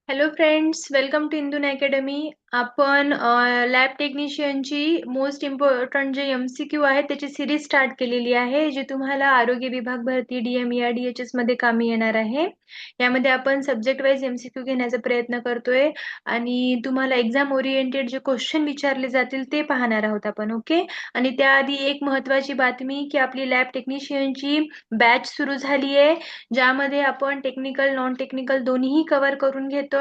Hello friends, welcome to Indun academy. आपण lab टेक्निशियनची most important जे MCQ आहे त्याची सिरीज स्टार्ट केलेली आहे, जी तुम्हाला आरोग्य विभाग भरती DMER DHS मध्ये कामी येणार आहे. यामध्ये आपण सब्जेक्ट वाईज MCQ घेण्याचा प्रयत्न करतोय आणि तुम्हाला एक्झाम ओरिएंटेड जे क्वेश्चन विचारले जातील ते पाहणार आहोत आपण. ओके. आणि त्याआधी एक महत्त्वाची बातमी की आपली लॅब टेक्निशियनची बॅच सुरू झाली आहे, ज्यामध्ये आपण टेक्निकल नॉन टेक्निकल दोन्हीही कव्हर करून घेतोय.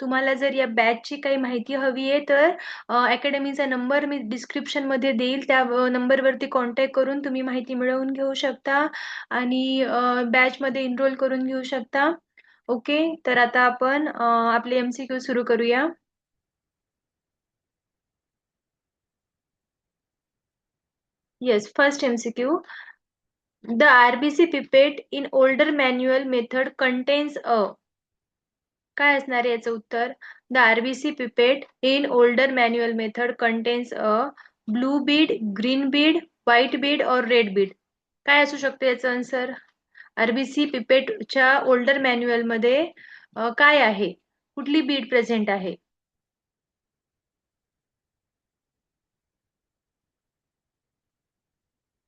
तुम्हाला जर या बॅचची काही माहिती हवी आहे तर अकॅडमीचा नंबर मी डिस्क्रिप्शन मध्ये देईल, त्या नंबरवरती कॉन्टॅक्ट करून तुम्ही माहिती मिळवून घेऊ शकता आणि बॅच मध्ये एनरोल करून घेऊ शकता. ओके, तर आता आपण आपले MCQ सुरू करूया. Yes, first MCQ. The RBC pipette in older manual method contains a. काय असणार आहे याचं उत्तर? The RBC pipette in older manual method contains a blue Beed, green Beed, white Beed और रेड बीड. काय असू शकतं याचं आन्सर? आरबीसी पिपेटच्या ओल्डर मॅन्युअल मध्ये काय आहे, कुठली बीड प्रेझेंट आहे?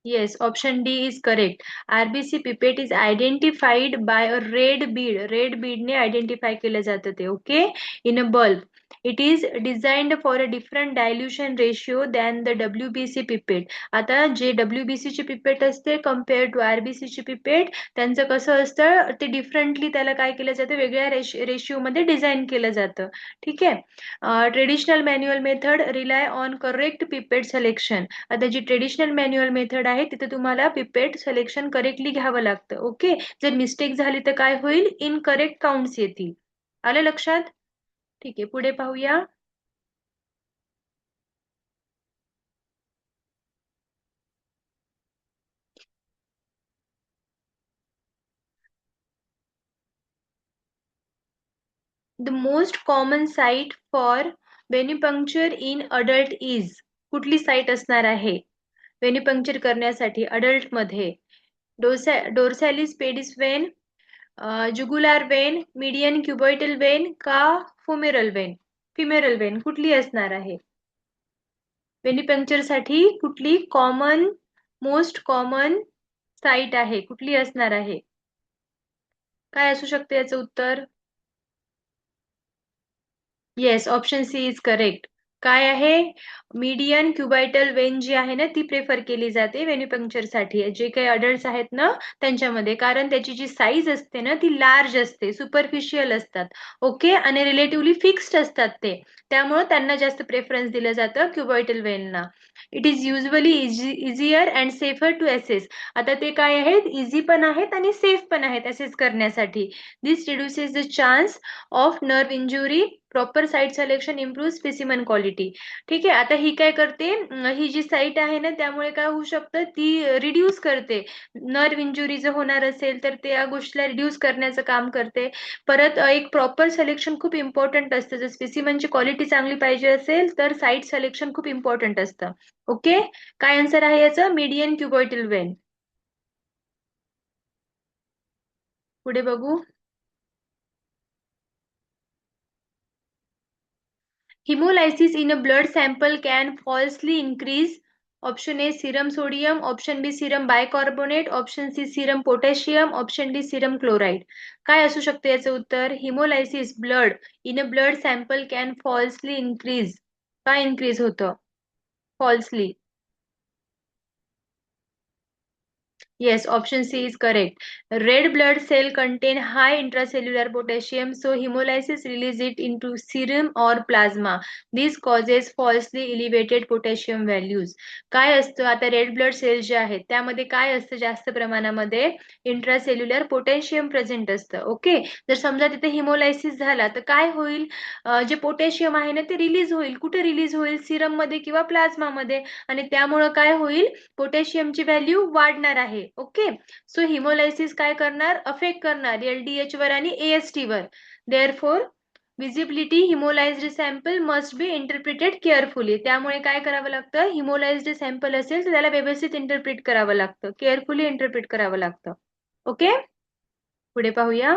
Yes, option D is correct. RBC pipette is identified by a red bead. Red bead ने identify केलं जातं ते. Okay, in a bulb. It is designed for a different dilution ratio than the WBC pipette. आता जे WBC ची pipette असते compare to RBC ची pipette, त्यांचं कसं असतं ते डिफरंटली त्याला काय केलं जातं, वेगळ्या रेशिओ मध्ये डिझाईन केलं जातं. ठीक आहे. Traditional manual method rely on correct pipette selection. आता जी ट्रेडिशनल मॅन्युअल मेथड आहे तिथे तुम्हाला पिपेट सिलेक्शन करेक्टली घ्यावं लागतं. ओके, जर मिस्टेक झाली तर काय होईल? इनकरेक्ट काउंट्स येतील. आलं लक्षात? ठीक आहे, पुढे पाहूया. The most common site for venipuncture in adult is. कुठली साइट असणार आहे वेन्युपंक्चर करण्यासाठी अडल्ट मध्ये? Dorsalis pedis vein, jugular vein, median cubital vein का फुमेरल वेन? फिमेरल वेन कुठली असणार आहे? वेनिपंक्चर साठी कुठली कॉमन, मोस्ट कॉमन साइट आहे, कुठली असणार आहे? काय असू शकते याचं उत्तर? Yes, option C is correct. काय आहे? मीडियन क्युबायटल वेन जी आहे ना ती प्रेफर केली जाते वेन्युपंक्चर साठी, जे काही अडल्ट आहेत ना त्यांच्यामध्ये, कारण त्याची जी साईज असते ना ती लार्ज असते, सुपरफिशियल असतात. ओके, आणि रिलेटिव्हली फिक्स्ड असतात ते, त्यामुळे त्यांना जास्त प्रेफरन्स दिलं जातं क्युबायटल वेनना. It is usually easier and safer to assess. आता ते काय आहेत? इझी पण आहेत आणि सेफ पण आहेत असेस करण्यासाठी. This reduces the chance of nerve injury. Proper site selection improve specimen quality. ठीक आहे, आता ही काय करते, ही जी साईट आहे ना त्यामुळे काय होऊ शकतं, ती रिड्यूस करते. नर्व इंजुरी जर होणार असेल तर त्या गोष्टीला रिड्यूस करण्याचं काम करते. परत एक प्रॉपर सिलेक्शन खूप इम्पॉर्टंट असतं. जर स्पेसिमनची क्वालिटी चांगली पाहिजे असेल तर साईट सिलेक्शन खूप इम्पॉर्टंट असतं. ओके, काय आन्सर आहे याचं? Median cubital vein. पुढे बघू. Hemolysis in a blood sample can falsely increase. Option A serum sodium, option B serum bicarbonate, option C serum potassium, option D serum chloride. काय असू शकते याचं उत्तर? Hemolysis blood in a blood sample can falsely increase. काय increase होतं falsely? Yes, option C is correct. Red blood cell contain high intracellular potassium, so hemolysis release it into serum or plasma. This causes falsely elevated potassium values. काय असतं आता? Red blood sale जे आहेत त्यामध्ये काय असतं? जास्त प्रमाणामध्ये इंट्रासेल्युलर पोटॅशियम प्रेझेंट असतं. ओके, जर समजा तिथे हिमोलायसिस झाला तर काय होईल? जे पोटॅशियम आहे ना ते रिलीज होईल. कुठे रिलीज होईल? सिरम मध्ये किंवा प्लाझ्मा मध्ये, आणि त्यामुळे काय होईल? पोटॅशियमची व्हॅल्यू वाढणार आहे. ओके, सो हिमोलायसिस काय करणार? अफेक्ट करणार LDH वर आणि AST वर. Therefore visibility hemolysed sample must be interpreted carefully. त्यामुळे काय करावं लागतं? हिमोलाइज्ड सॅम्पल असेल तर त्याला व्यवस्थित इंटरप्रिट करावं लागतं, केअरफुली इंटरप्रिट करावं लागतं. ओके, पुढे पाहूया.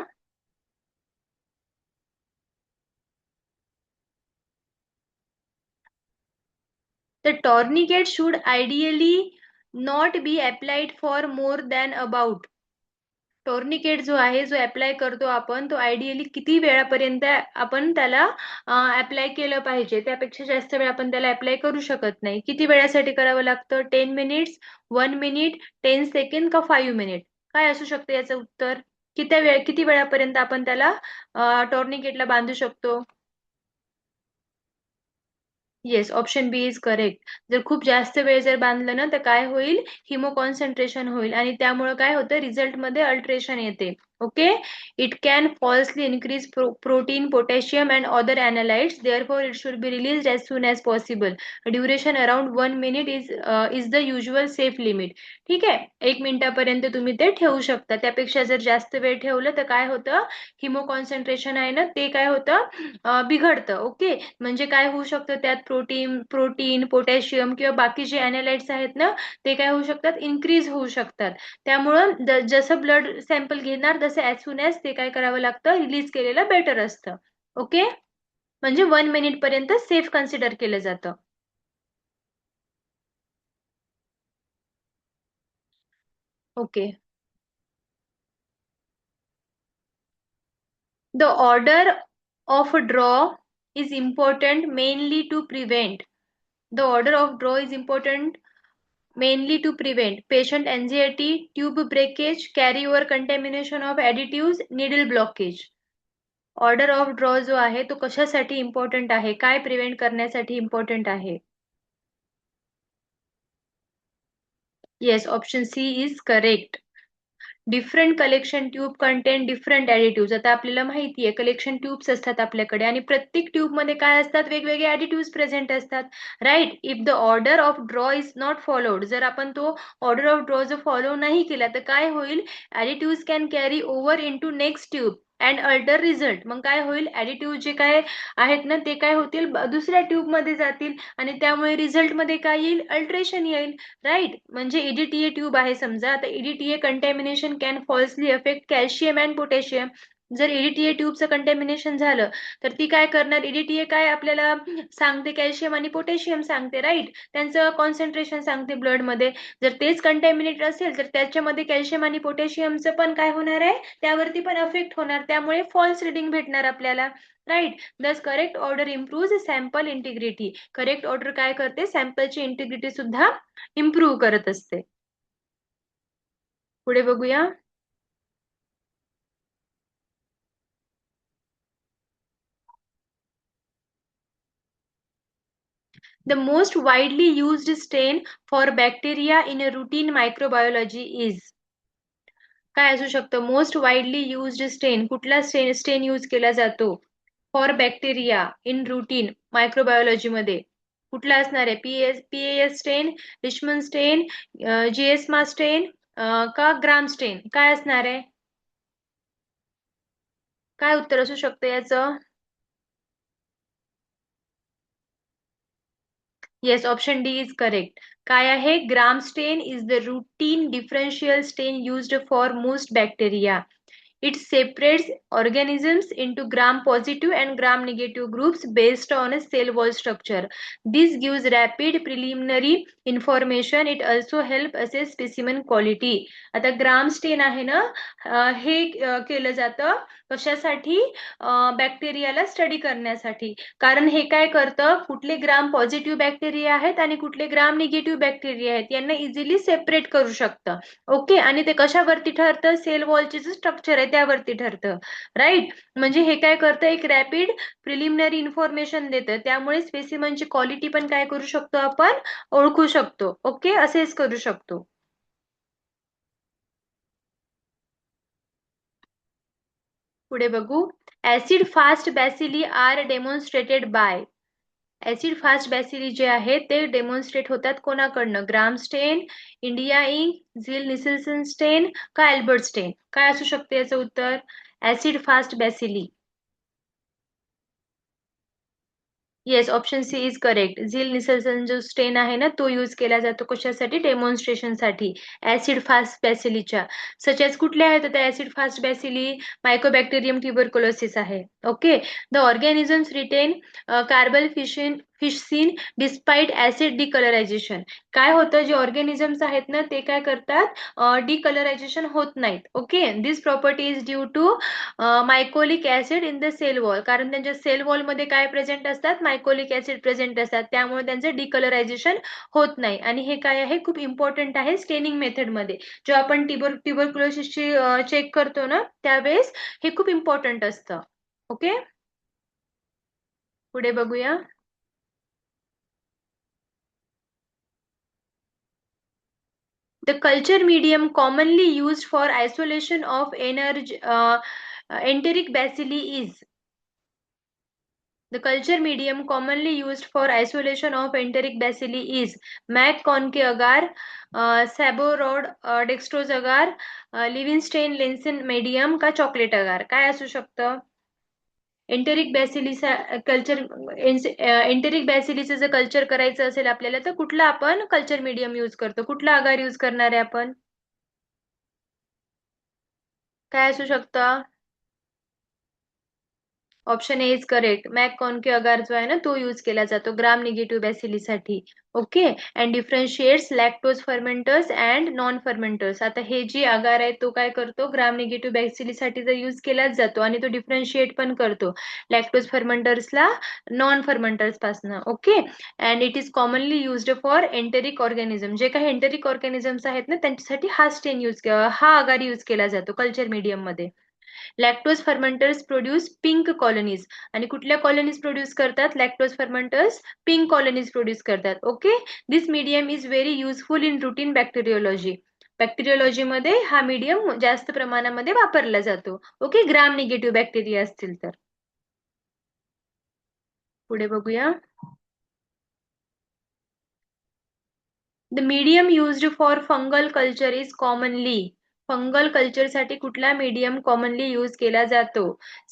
The tourniquet should ideally not be applied for more than about. टॉर्निकेट जो आहे, जो अप्लाय करतो आपण, तो आयडियली किती वेळापर्यंत आपण त्याला अप्लाय केलं पाहिजे, त्यापेक्षा जास्त वेळ आपण त्याला अप्लाय करू शकत नाही. किती वेळासाठी करावं लागतं? 10 मिनिट्स, 1 मिनिट, 10 सेकंड का 5 मिनिट? काय असू शकतं याचं उत्तर? किती वेळापर्यंत आपण त्याला टॉर्निकेटला बांधू शकतो? Yes, option B is correct. जर खूप जास्त वेळ जर बांधलं ना, तर काय होईल? हिमो कॉन्सन्ट्रेशन होईल आणि त्यामुळे काय होतं? रिझल्ट मध्ये अल्टरेशन येते. Okay. It can falsely increase protein, potassium and other analytes, therefore it should be release as soon as possible. Duration around 1 minute is the usual safe limit. ठीक आहे, 1 मिनिटापर्यंत तुम्ही ते ठेवू शकता. त्यापेक्षा जर जास्त वेळ ठेवलं तर काय होतं? हिमो कॉन्सन्ट्रेशन आहे ना, ते काय होतं? बिघडतं. ओके. म्हणजे काय होऊ शकतं? त्यात प्रोटीन, पोटॅशियम किंवा बाकी जे अॅनालाइट्स आहेत ना, ते काय होऊ शकतात? इन्क्रीज होऊ शकतात. त्यामुळं जसं ब्लड सॅम्पल घेणार तसं ऍज सून ऍज ते काय करावं लागतं? रिलीज केलेलं बेटर असतं. ओके. म्हणजे 1 मिनिट पर्यंत सेफ कन्सिडर केलं जातं. Okay. The order of draw is important mainly to prevent. The order of draw is important mainly to prevent patient anxiety, tube breakage, carryover contamination of additives, needle blockage. Order of draw जो आहे तो कशासाठी important आहे? काय prevent करण्यासाठी important आहे? Yes, option C is correct. Different collection tube contain different additive. आता आपल्याला माहिती आहे कलेक्शन ट्यूब्स असतात आपल्याकडे आणि प्रत्येक ट्यूब मध्ये काय असतात? वेगवेगळे ऍडिटिव्ह प्रेझेंट असतात. Right. If the order of draw is not followed, जर आपण तो ऑर्डर ऑफ ड्रॉ जर फॉलो नाही केला तर काय होईल? Additive can carry over into next tube and alter result. मग काय होईल? ऍडिटिव्ह जे काय आहेत ना ते काय होतील? दुसऱ्या ट्यूब मध्ये जातील आणि त्यामुळे रिझल्ट मध्ये काय येईल? अल्ट्रेशन येईल. राईट. म्हणजे ईडीटीए ट्यूब आहे समजा. आता EDTA contamination can falsely affect calcium and potassium. जर ईडीटीए ट्यूबचं कंटॅमिनेशन झालं तर ती काय करणार? ईडीटीए काय आपल्याला सांगते? कॅल्शियम आणि पोटॅशियम सांगते. राईट. त्यांचं कॉन्सन्ट्रेशन सांगते ब्लड मध्ये. जर तेच कंटॅमिनेट असेल तर त्याच्यामध्ये कॅल्शियम आणि पोटॅशियमचं पण काय होणार आहे? त्यावरती पण अफेक्ट होणार. त्यामुळे फॉल्स रिडिंग भेटणार आपल्याला. राईट. दस correct order improve sample integrity. Correct order काय करते? सॅम्पलची इंटिग्रिटी सुद्धा इम्प्रूव्ह करत असते. पुढे बघूया. द मोस्ट वाइडली यूज्ड स्टेन for bacteria in routine microbiology is. काय असू शकतं? मोस्ट वाइडली यूज्ड स्टेन, कुठला स्टेन यूज केला जातो for bacteria in routine microbiology मध्ये? कुठला असणार आहे? पीएएस स्टेन, रिचमन स्टेन, जीएसमा स्टेन का ग्राम स्टेन? काय असणार आहे? काय उत्तर असू शकतं याचं? Yes, option D is correct. काय आहे? Gram stain is the routine differential stain used for most bacteria. It separates organisms into gram-positive and gram-negative groups based on a cell wall structure. This gives rapid preliminary information. It also helps assess specimen quality. आता ग्राम स्टेन आहे ना, हे केलं जातं कशासाठी? बॅक्टेरियाला study करण्यासाठी. कारण हे काय करतं? कुठले ग्राम पॉझिटिव्ह बॅक्टेरिया आहेत आणि कुठले ग्राम निगेटिव्ह बॅक्टेरिया आहेत यांना इझिली सेपरेट करू शकतं. ओके. आणि ते कशावरती ठरतं? सेल वॉलचे जे स्ट्रक्चर आहे त्यावरती ठरतं. राईट. म्हणजे हे काय करतं? एक रॅपिड प्रिलिमिनरी इन्फॉर्मेशन देतं. त्यामुळे स्पेसिमनची क्वालिटी पण काय करू शकतो आपण? ओळखू शकतो. ओके. असेच करू शकतो. पुढे बघू. Acid fast bacilli are demonstrated by. Acid fast bacilli जे आहेत ते डेमॉन्स्ट्रेट होतात कोणाकडनं? ग्राम स्टेन, इंडिया इंक, झिल निसल्सन स्टेन का अल्बर्ट स्टेन? काय असू शकते याचं उत्तर? Acid fast bacilli. Yes, option C is correct. Ziehl Neelsen जो स्टेन आहे ना तो यूज केला जातो कशासाठी? डेमॉन्स्ट्रेशनसाठी ऍसिड फास्ट बॅसिलीच्या. सच कुठले आहेत आता acid fast bacilli? Mycobacterium tuberculosis आहे. Okay. The organisms retain carbol fuchsin despite acid decolorization. काय होतं, जे ऑर्गॅनिझम्स आहेत ना ते काय करतात, डिकलरायझेशन होत नाहीत. Okay, this property is due to mycolic acid in the cell wall. कारण त्यांच्या सेल वॉल मध्ये काय प्रेझेंट असतात, मायकोलिक ऍसिड प्रेझेंट असतात, त्यामुळे त्यांचं डिकलरायझेशन होत नाही. आणि हे काय आहे, खूप इम्पॉर्टंट आहे स्टेनिंग मेथड मध्ये. जेव्हा आपण ट्युबरक्युलोसिसची चेक करतो ना त्यावेळेस हे खूप इम्पॉर्टंट असतं. ओके, पुढे बघूया. The culture medium commonly used for isolation of enteric bacilli is. The culture medium commonly used for isolation of enteric bacilli is McConaughey agar, Saborod dextrose agar, Livingston Linson medium का chocolate agar. काय असू शकतं? Enteric bacillus culture. Enteric बॅसिलिसचं जर culture करायचं असेल आपल्याला तर कुठला आपण कल्चर मीडियम यूज करतो, कुठला आगार यूज करणार आहे आपण? काय असू शकतं? Option A is correct. MacConkey agar जो आहे ना तो यूज केला जातो ग्राम निगेटिव्ह बॅसिलीसाठी. Okay, and differentiates lactose fermenters and non fermenters. आता हे जे आगार आहे तो काय करतो, ग्राम निगेटिव्ह बॅसिलीसाठी जर यूज केलाच जातो आणि तो डिफरन्शिएट पण करतो लॅक्टोज फर्मेंटर्सला नॉन फर्मेंटर्स पासन. Okay, and it is commonly used for enteric organism. जे काही एंटेरिक ऑर्गॅनिझम्स आहेत ना त्यांच्यासाठी हा आगार यूज केला जातो कल्चर मीडियम मध्ये. Lactose fermenters produce pink colonies. आणि कुठल्या कॉलनीज प्रोड्यूस करतात lactose fermenters? Pink colonies produce करतात. Okay, this medium is very useful in routine bacteriology. Bacteriology मध्ये हा मीडियम जास्त प्रमाणामध्ये वापरला जातो. ओके, ग्राम निगेटिव्ह बॅक्टेरिया असतील तर. पुढे बघूया. The medium used for fungal culture is commonly. Fungal कल्चरसाठी कुठला मीडियम कॉमनली यूज केला जातो?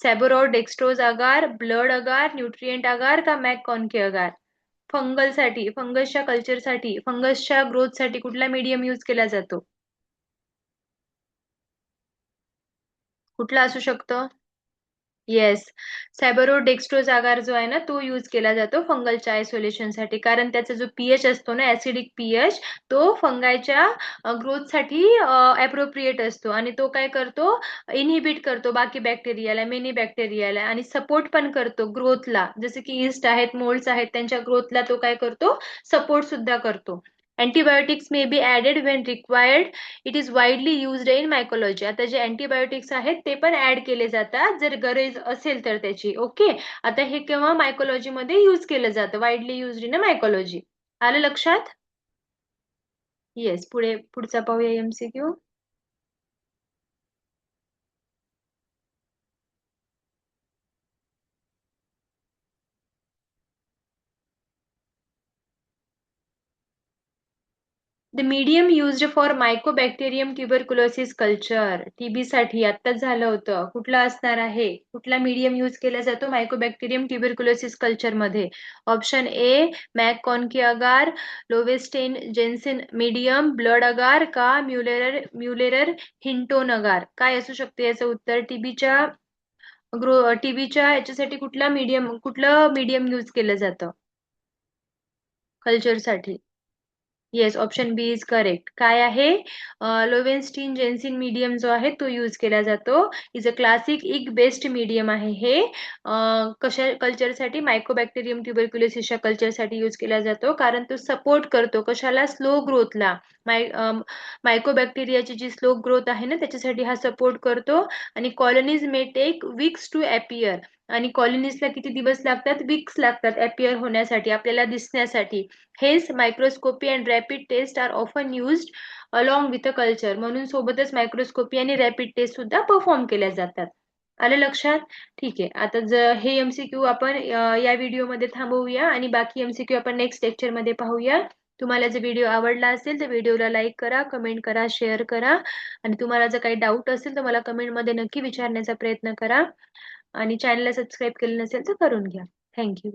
Sabouraud dextrose agar, blood agar, nutrient agar का मॅककॉनके अगार? फंगलसाठी, फंगसच्या कल्चरसाठी, फंगसच्या ग्रोथसाठी कुठला मीडियम यूज केला जातो? कुठला असू शकतो? येस, सॅबरोडेक्स्ट्रोज आगार जो आहे ना तो यूज केला जातो फंगलच्या आयसोलेशनसाठी. कारण त्याचा जो पीएच असतो ना, ऍसिडिक पीएच, तो फंगायच्या ग्रोथसाठी अप्रोप्रिएट असतो आणि तो काय करतो, इनहिबिट करतो बाकी बॅक्टेरियाला, मेनी बॅक्टेरियाला, आणि सपोर्ट पण करतो ग्रोथला. जसे की इस्ट आहेत, मोल्ड्स आहेत, त्यांच्या ग्रोथला तो काय करतो, सपोर्ट सुद्धा करतो. Antibiotics may be added when required. It is widely used in mycology. आता जे अँटीबायोटिक्स आहेत ते पण ऍड केले जातात जर गरज असेल तर त्याची. ओके, आता हे केव्हा मायकोलॉजी मध्ये युज केलं जातं, वाईडली युज्ड इन मायकोलॉजी. आलं लक्षात? येस, पुढचा पाहूया MCQ. The medium used for Mycobacterium tuberculosis culture. TB साठी आत्ताच झालं होतं, कुठला असणार आहे, कुठला मीडियम यूज केला जातो मायकोबॅक्टेरियम ट्युबरक्युलोसिस कल्चर मध्ये? Option A MacConkey agar, Lowenstein Jensen medium, blood agar का म्युलेरर हिंटोन अगार. काय असू शकते याचं उत्तर? टीबीच्या याच्यासाठी कुठलं मीडियम यूज केलं जातं कल्चरसाठी? Yes, option B is correct. काय आहे, लोवेन्स्टीन जेन्सिन मीडियम जो आहे तो यूज केला जातो. Is a classic egg based medium आहे हे. कशा कल्चरसाठी? मायकोबॅक्टेरियम ट्युबरक्युलोसिसच्या कल्चरसाठी यूज केला जातो कारण तो सपोर्ट करतो कशाला, स्लो ग्रोथला. मायकोबॅक्टेरियाची जी स्लो ग्रोथ आहे ना त्याच्यासाठी हा सपोर्ट करतो. आणि colonies may take weeks to appear. आणि कॉलनीजला किती दिवस लागतात? वीक्स लागतात अपियर होण्यासाठी, आपल्याला दिसण्यासाठी. हेच microscopy and rapid test are often used along with a culture. म्हणून सोबतच मायक्रोस्कोपी आणि रॅपिड टेस्ट सुद्धा परफॉर्म केल्या जातात. आलं लक्षात? ठीक आहे, आता हे एमसीक्यू आपण या व्हिडिओमध्ये थांबवूया आणि बाकी एमसीक्यू आपण नेक्स्ट लेक्चर मध्ये पाहूया. तुम्हाला जर व्हिडिओ आवडला असेल तर व्हिडिओला लाईक करा, कमेंट करा, शेअर करा. आणि तुम्हाला जर काही डाऊट असेल तर मला कमेंटमध्ये नक्की विचारण्याचा प्रयत्न करा. आणि चॅनलला सबस्क्राईब केलं नसेल तर करून घ्या. थँक्यू.